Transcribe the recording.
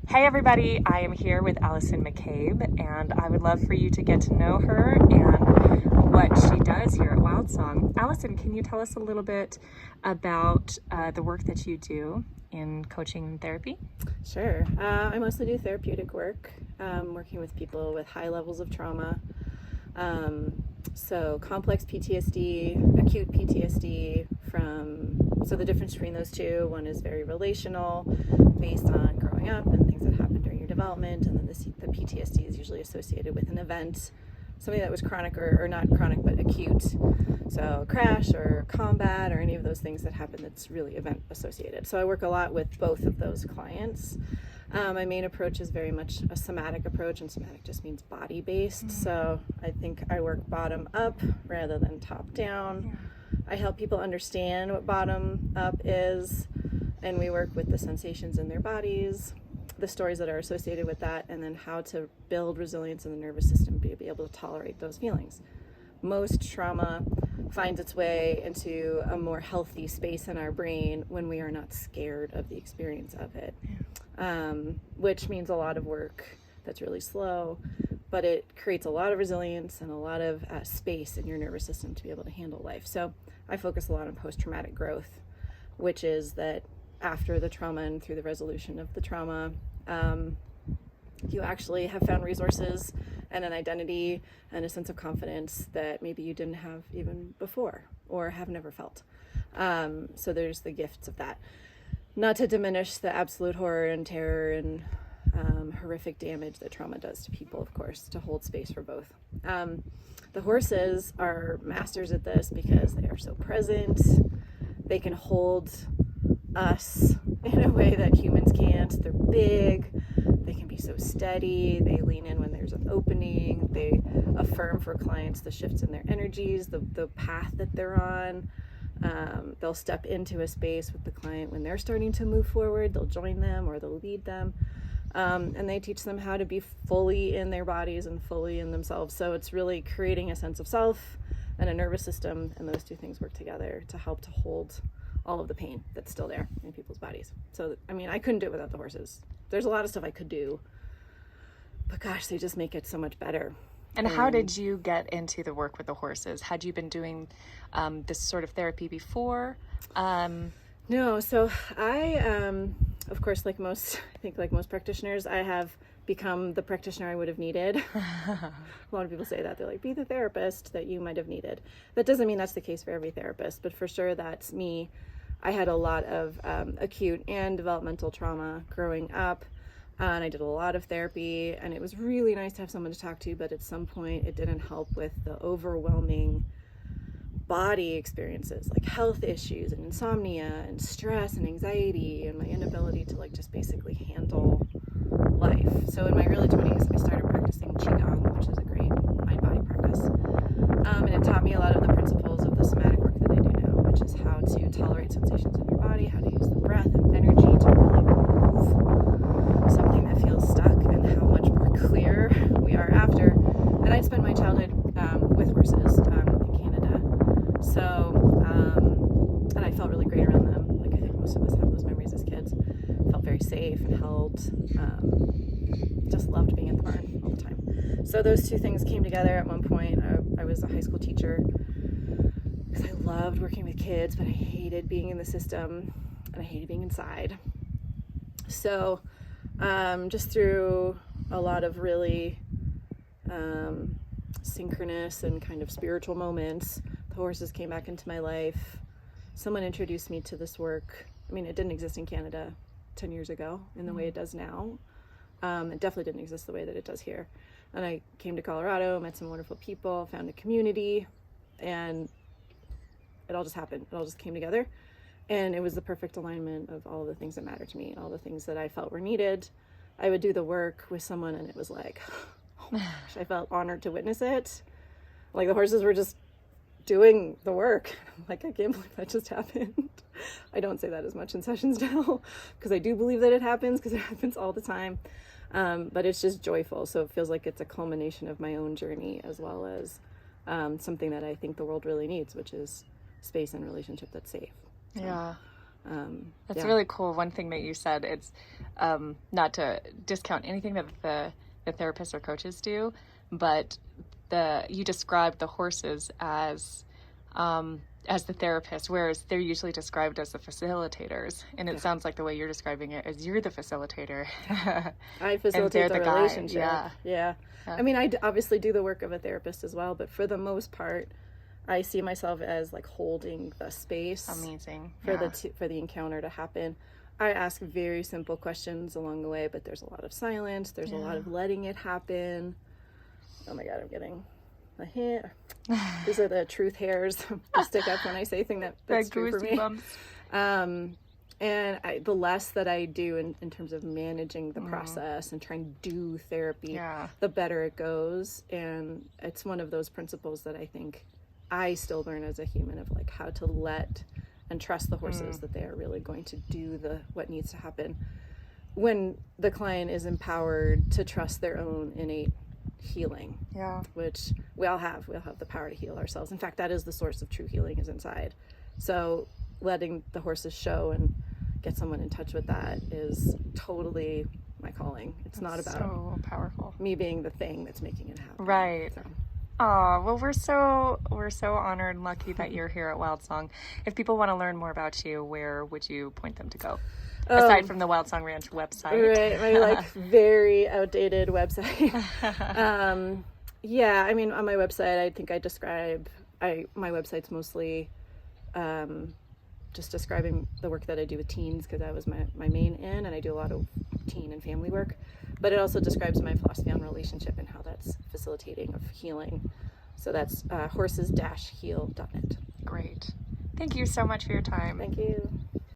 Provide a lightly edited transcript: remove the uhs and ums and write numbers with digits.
Hey everybody, I am here with Alison McCabe, and I would love for you to get to know her and what she does here at WildSong. Alison, can you tell us a little bit about the work that you do in coaching and therapy? Sure. I mostly do therapeutic work, working with people with high levels of trauma. So complex PTSD, acute PTSD so the difference between those two, one is very relational, based on growing up and things that happened during your development, and then the PTSD is usually associated with an event, something that was chronic or not chronic but acute. So crash or combat or any of those things that happen that's really event associated. So I work a lot with both of those clients. My main approach is very much a somatic approach, and somatic just means body based. So I think I work bottom up rather than top down. I help people understand what bottom up is, and we work with the sensations in their bodies, the stories that are associated with that, and then how to build resilience in the nervous system to be able to tolerate those feelings. Most trauma finds its way into a more healthy space in our brain when we are not scared of the experience of it, which means a lot of work that's really slow, but it creates a lot of resilience and a lot of space in your nervous system to be able to handle life. So I focus a lot on post-traumatic growth, which is that after the trauma and through the resolution of the trauma, you actually have found resources and an identity and a sense of confidence that maybe you didn't have even before or have never felt. So there's the gifts of that. Not to diminish the absolute horror and terror and horrific damage that trauma does to people, of course, to hold space for both. The horses are masters at this because they are so present. They can hold us in a way that humans can't. They're big. They can be so steady. They lean in when there's an opening. They affirm for clients the shifts in their energies, the path that they're on. They'll step into a space with the client when they're starting to move forward. They'll join them or they'll lead them. And they teach them how to be fully in their bodies and fully in themselves. So it's really creating a sense of self and a nervous system, and those two things work together to help to hold all of the pain that's still there in people's bodies. So, I mean, I couldn't do it without the horses. There's a lot of stuff I could do, but gosh, they just make it so much better. And how did you get into the work with the horses? Had you been doing this sort of therapy before? No, so I, of course, like most practitioners, I have become the practitioner I would have needed. A lot of people say that. They're like, be the therapist that you might have needed. That doesn't mean that's the case for every therapist, but for sure that's me. I had a lot of acute and developmental trauma growing up, and I did a lot of therapy, and it was really nice to have someone to talk to, but at some point it didn't help with the overwhelming body experiences, like health issues and insomnia and stress and anxiety and my inability to just basically handle life. So in my early 20s, I started practicing Qigong, which is a great mind-body practice. And it taught me a lot of the principles of the somatic work that I do now, which is how to tolerate sensations in your body, how to use the breath and energy to really move something that feels stuck, and how much more clear we are after. And I'd spent my childhood with horses in Canada. So, and I felt really great around them. Like I think most of us have those memories as kids. Felt very safe and held. Just loved being at the barn all the time. So those two things came together at one point. I was a high school teacher because I loved working with kids, but I hated being in the system and I hated being inside. So just through a lot of really synchronous and kind of spiritual moments, the horses came back into my life. Someone introduced me to this work. I mean, it didn't exist in Canada 10 years ago in the way it does now. It definitely didn't exist the way that it does here. And I came to Colorado, met some wonderful people, found a community, and it all just happened. It all just came together. And it was the perfect alignment of all the things that matter to me, all the things that I felt were needed. I would do the work with someone and it was like, oh my gosh, I felt honored to witness it. Like the horses were just doing the work. Like, I can't believe that just happened. I don't say that as much in sessions now because I do believe that it happens, because it happens all the time. But it's just joyful. So it feels like it's a culmination of my own journey, as well as something that I think the world really needs, which is space and relationship that's safe. So, That's really cool. One thing that you said, it's not to discount anything that the therapists or coaches do, but you described the horses as the therapist, whereas they're usually described as the facilitators. And it sounds like the way you're describing it is you're the facilitator. I facilitate the relationship. Yeah. I mean, I obviously do the work of a therapist as well, but for the most part, I see myself as like holding the space. Amazing. For the encounter to happen. I ask very simple questions along the way, but there's a lot of silence. There's a lot of letting it happen. Oh my God, I'm getting a hint. These are the truth hairs that stick up when I say things that's true for me. And the less that I do in terms of managing the process and trying to do therapy, the better it goes. And it's one of those principles that I think I still learn as a human, of like how to let and trust the horses that they are really going to do what needs to happen when the client is empowered to trust their own innate healing, which we all have the power to heal ourselves. In fact, that is the source of true healing, is inside. So letting the horses show and get someone in touch with that is totally my calling. It's not about so powerful, me being the thing that's making it happen. Right. So. Oh, well, we're so honored and lucky that you're here at Wild Song. If people want to learn more about you, where would you point them to go? Aside from the Wild Song Ranch website. Right, my like very outdated website. I mean, on my website, I think my website's mostly just describing the work that I do with teens, because that was my main in, and I do a lot of teen and family work. But it also describes my philosophy on relationship and how that's facilitating of healing. So that's horses-heal.net. Great. Thank you so much for your time. Thank you.